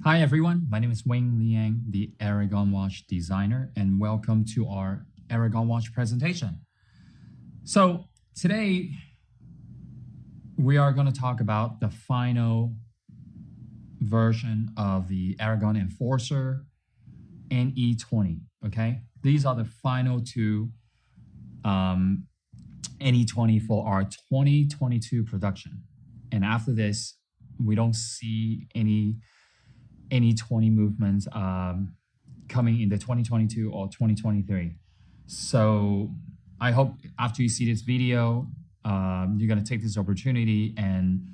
Hi everyone, my name is Wayne Liang, the Aragon watch designer, and welcome to our Aragon watch presentation. So today we are going to talk about the final version of the Aragon Enforcer NE20. Okay, these are the final two NE20 for our 2022 production, and after this, we don't see any 20 movements coming in the 2022 or 2023. So I hope after you see this video, you're going to take this opportunity and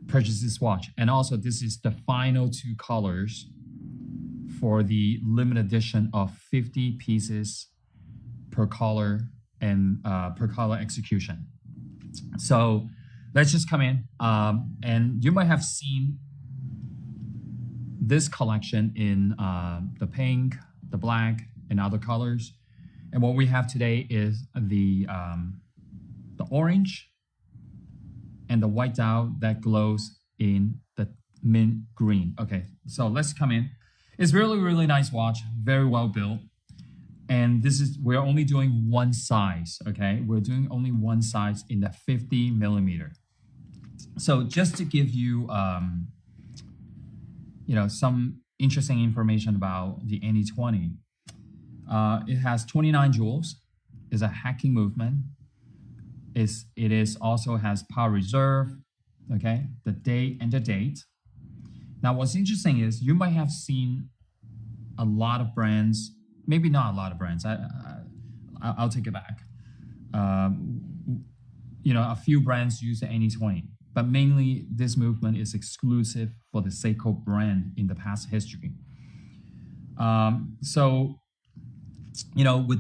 purchase this watch. And also, this is the final two colors for the limited edition of 50 pieces per color and per color execution. So let's just come in. And you might have seen this collection in the pink, the black, and other colors. And what we have today is the orange and the white dial that glows in the mint green. Okay, so let's come in. It's really, really nice watch, very well built. And we're only doing one size, okay? We're doing only one size in the 50 millimeter. So just to give you, some interesting information about the NE20. It has 29 joules. It's a hacking movement. It also has power reserve, okay? The day and the date. Now, what's interesting is you might have seen a lot of brands, maybe not a lot of brands. I'll take it back. A few brands use the NE20. But mainly, this movement is exclusive for the Seiko brand in the past history. With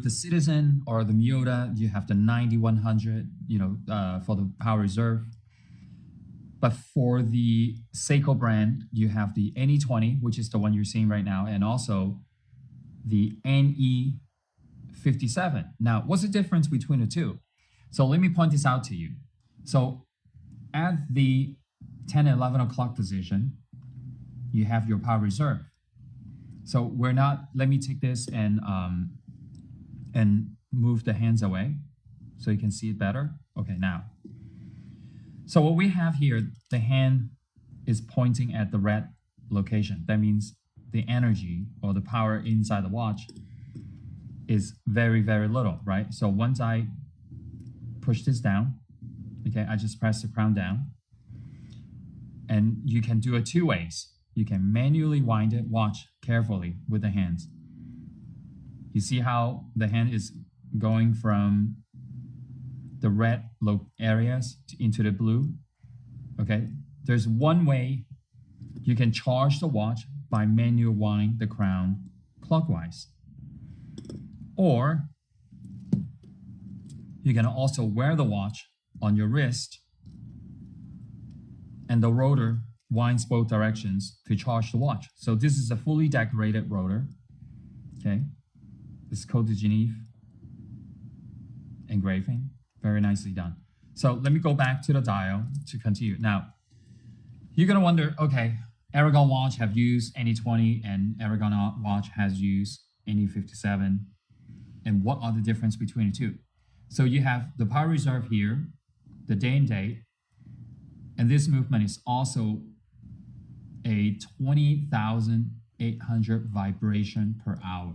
the Citizen or the Miota, you have the 9100, for the power reserve. But for the Seiko brand, you have the NE20, which is the one you're seeing right now, and also the NE57. Now, what's the difference between the two? So let me point this out to you. So at the 10 and 11 o'clock position, you have your power reserve. So let me take this and move the hands away so you can see it better. Okay, now. So what we have here, the hand is pointing at the red location. That means the energy or the power inside the watch is very, very little, right? So once I push this down, okay, I just press the crown down. And you can do it two ways. You can manually wind it, watch carefully with the hands. You see how the hand is going from the red areas into the blue? Okay, there's one way you can charge the watch by manual wind the crown clockwise. Or you can also wear the watch on your wrist, and the rotor winds both directions to charge the watch. So this is a fully decorated rotor. Okay, this is Côte de Genève engraving, very nicely done. So let me go back to the dial to continue. Now, you're gonna wonder, okay, Aragon watch have used NE20 and Aragon watch has used NE57, and what are the difference between the two? So you have the power reserve here, the day and date, and this movement is also a 20,800 vibration per hour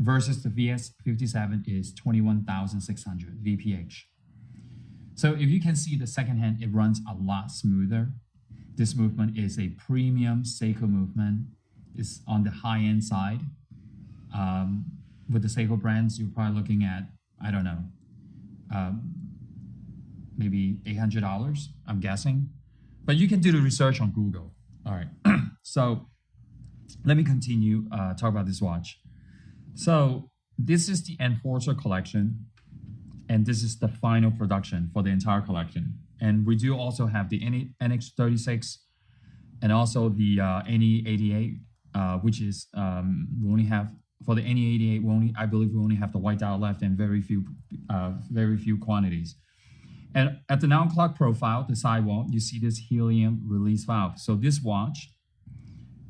versus the VS57 is 21,600 VPH. So if you can see the second hand, it runs a lot smoother. This movement is a premium Seiko movement. It's on the high-end side. With the Seiko brands, you're probably looking at, I don't know, maybe $800, I'm guessing. But you can do the research on Google. All right, so let me continue talk about this watch. So this is the Enforcer collection, and this is the final production for the entire collection. And we do also have the NX36 and also the NE88, which is we only have for the NE88. I believe we only have the white dial left and very few quantities. And at the 9 o'clock profile, the sidewall, you see this helium release valve. So this watch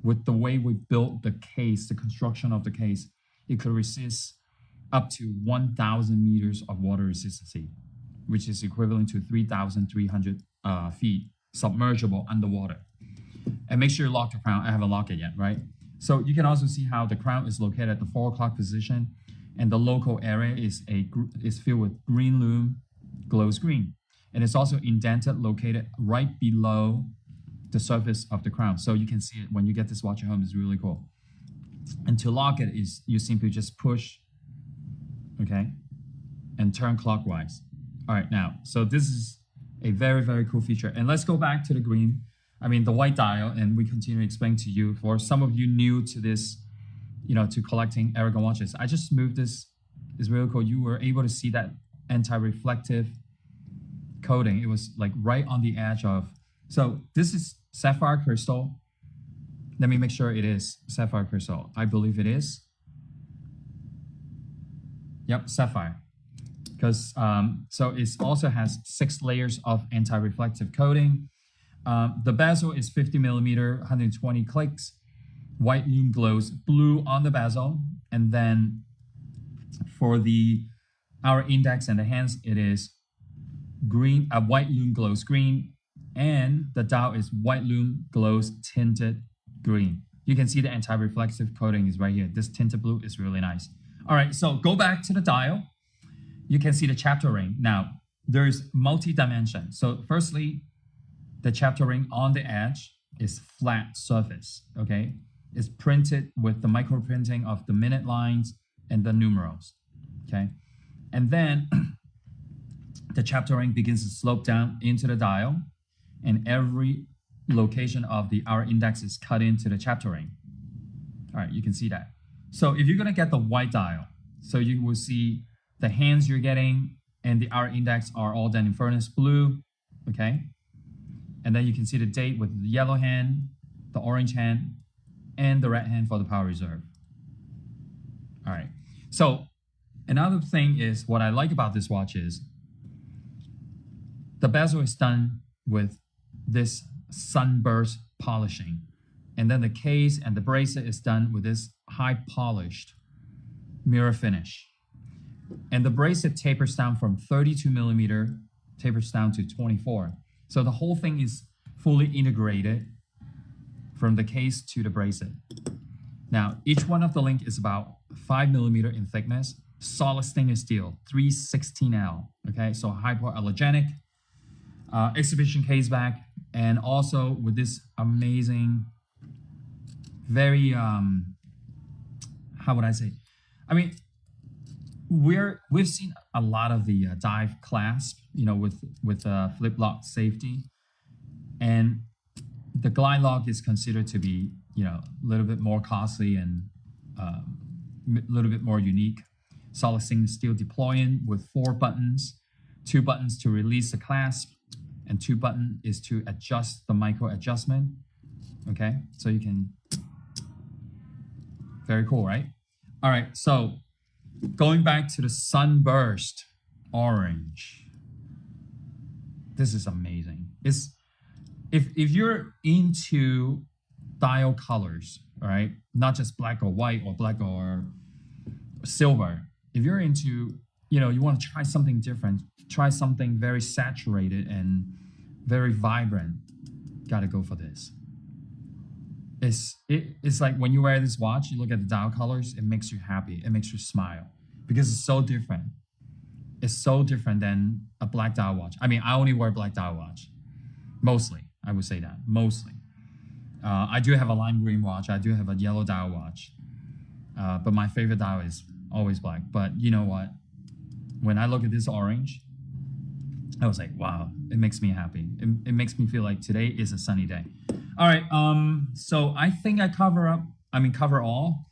with the way we built the case, the construction of the case, it could resist up to 1,000 meters of water resistance, which is equivalent to 3,300 feet submergible underwater. And make sure you lock the crown. I haven't locked it yet, right? So you can also see how the crown is located at the 4 o'clock position, and the local area is filled with green loom, glows green. And it's also indented, located right below the surface of the crown. So you can see it when you get this watch at home. It's really cool. And to lock it is you simply just push, okay, and turn clockwise. All right, now, so this is a very, very cool feature. And let's go back to the the white dial, and we continue to explain to you. For some of you new to this, to collecting Aragon watches, I just moved this. It's really cool. You were able to see that anti-reflective coating. It was like right on the edge of, so this is sapphire crystal. Let me make sure it is sapphire crystal. I believe it is. Yep, sapphire. Because so it also has 6 layers of anti-reflective coating. The bezel is 50 millimeter, 120 clicks. White loom glows blue on the bezel, and then for the hour index and the hands, it is green. White loom glows green, and the dial is white loom glows tinted green. You can see the anti-reflective coating is right here. This tinted blue is really nice. All right, so go back to the dial. You can see the chapter ring. Now, there's multi-dimension. So firstly, the chapter ring on the edge is flat surface, okay? It's printed with the micro printing of the minute lines and the numerals, okay? And then the chapter ring begins to slope down into the dial, and every location of the hour index is cut into the chapter ring. All right, you can see that. So if you're gonna get the white dial, so you will see the hands you're getting and the hour index are all done in furnace blue, okay? And then you can see the date with the yellow hand, the orange hand, and the red hand for the power reserve. All right, so another thing is what I like about this watch is the bezel is done with this sunburst polishing. And then the case and the bracelet is done with this high polished mirror finish. And the bracelet tapers down from 32 millimeter, tapers down to 24. So the whole thing is fully integrated from the case to the bracelet. Now, each one of the link is about 5 millimeter in thickness, solid stainless steel, 316L, okay? So hypoallergenic, exhibition case back, and also with this amazing, very, how would I say? I mean, we've seen a lot of the dive clasp, with flip lock safety, and the glide lock is considered to be, a little bit more costly and a little bit more unique. Solid stainless steel deploying with 4 buttons, 2 buttons to release the clasp, and 2 buttons is to adjust the micro adjustment. Okay, so you can, very cool, right? All right, so going back to the sunburst orange. This is amazing. If you're into dial colors, all right, not just black or white or black or silver. If you're into, you want to try something different, try something very saturated and very vibrant, gotta go for this. It's like when you wear this watch, you look at the dial colors, it makes you happy, it makes you smile, because it's so different. It's so different than a black dial watch. I mean, I only wear black dial watch, mostly. I would say that, mostly. I do have a lime green watch. I do have a yellow dial watch. But my favorite dial is always black. But you know what? When I look at this orange, I was like, wow, it makes me happy. It makes me feel like today is a sunny day. All right, so I think I cover all.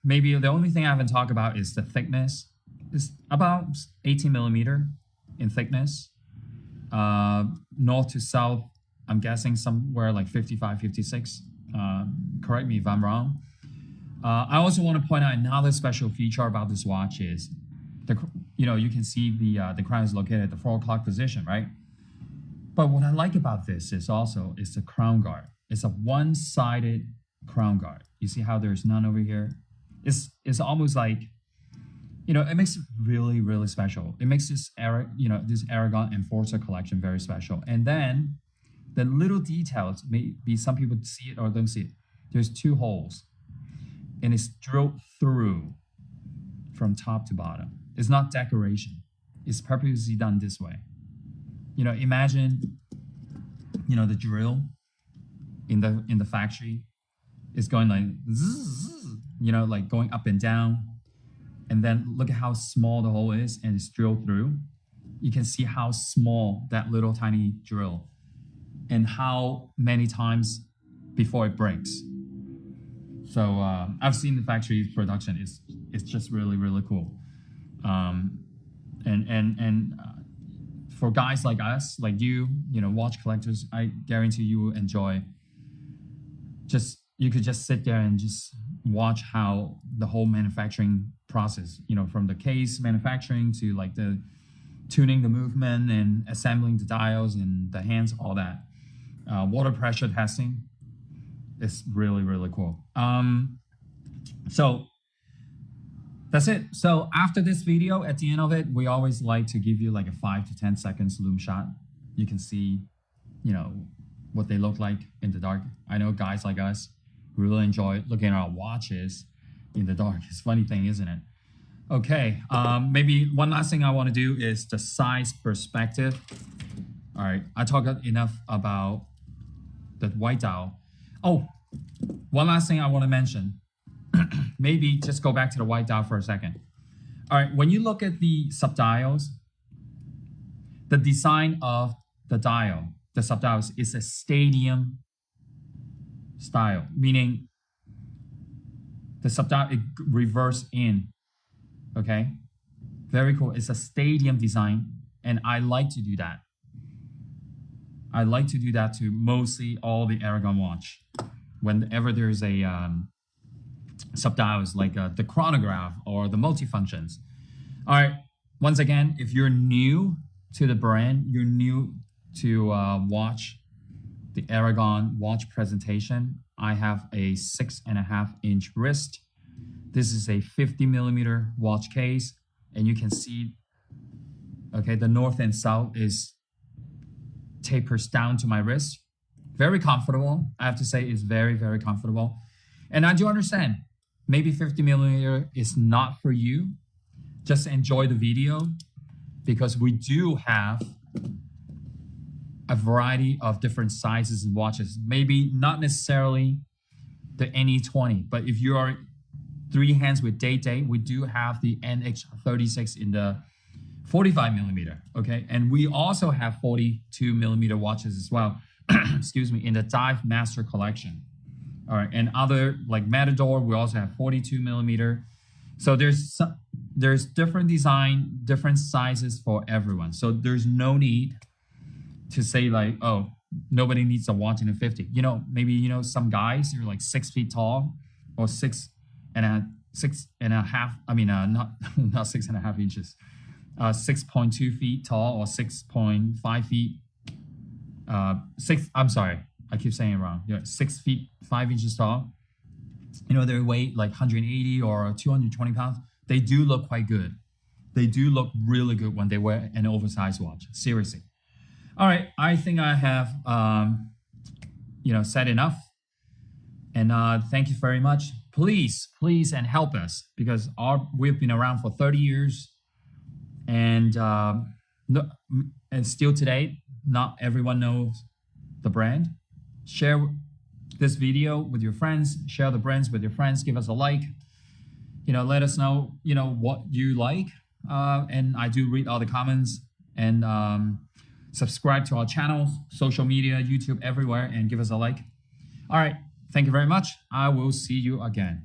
Maybe the only thing I haven't talked about is the thickness. It's about 18 millimeter in thickness. North to south, I'm guessing somewhere like 55, 56. Correct me if I'm wrong. I also want to point out another special feature about this watch is you can see the crown is located at the 4 o'clock position, right? But what I like about this is the crown guard. It's a one-sided crown guard. You see how there's none over here? It's almost like, you know, it makes it really, really special. It makes this this Aragon Enforcer collection very special. And then the little details, maybe some people see it or don't see it. There's 2 holes, and it's drilled through from top to bottom. It's not decoration. It's purposely done this way. You know, imagine, you know, the drill in the factory is going like zzz, you know, like going up and down. And then look at how small the hole is, and it's drilled through. You can see how small that little tiny drill, and how many times before it breaks. So I've seen the factory production. It's just really, really cool. For guys like us, like you know, watch collectors, I guarantee you will enjoy. You could just sit there and just watch how the whole manufacturing process, you know, from the case manufacturing to like the tuning the movement and assembling the dials and the hands, all that. Water pressure testing is really, really cool. So that's it. So after this video, at the end of it, we always like to give you like a 5 to 10 seconds loom shot. You can see, you know, what they look like in the dark. I know guys like us really enjoy looking at our watches in the dark. It's a funny thing, isn't it? Okay, maybe one last thing I want to do is the size perspective. All right, I talked enough about the white dial. Oh, one last thing I want to mention. Maybe just go back to the white dial for a second. All right, when you look at the subdials, the design of the dial, the subdials, is a stadium style, meaning the subdial, it reverse in, okay? Very cool. It's a stadium design, and I like to do that. I like to do that to mostly all the Aragon watch. Whenever there's a subdials like the chronograph or the multifunctions. All right, once again, if you're new to the brand, you're new to watch the Aragon watch presentation, I have a 6.5-inch wrist. This is a 50mm watch case, and you can see, okay, the north and south is tapers down to my wrist. Very comfortable. I have to say, it's very, very comfortable. And I do understand, maybe 50mm is not for you. Just enjoy the video, because we do have a variety of different sizes and watches. Maybe not necessarily the NE20, but if you are 3 hands with date, we do have the NH36 in the 45mm, okay? And we also have 42mm watches as well, excuse me, in the Dive Master collection. All right, and other like Matador, we also have 42mm. So there's different design, different sizes for everyone. So there's no need to say like, oh, nobody needs a watch in a 50. You know, maybe, you know, some guys, you're like 6 feet tall or 6.5, I mean, not 6.5 inches, 6.2 feet tall or 6.5 feet, I'm sorry, I keep saying it wrong. Yeah, 6 feet 5 inches tall. You know, they weigh like 180 or 220 pounds. They do look quite good. They do look really good when they wear an oversized watch. Seriously. All right, I think I have, you know, said enough. And thank you very much. Please, and help us, because we've been around for 30 years, and still today, not everyone knows the brand. Share this video with your friends. Share the brands with your friends. Give us a like. You know, let us know, you know, what you like. And I do read all the comments. And subscribe to our channels, social media, YouTube, everywhere, and give us a like. All right. Thank you very much. I will see you again.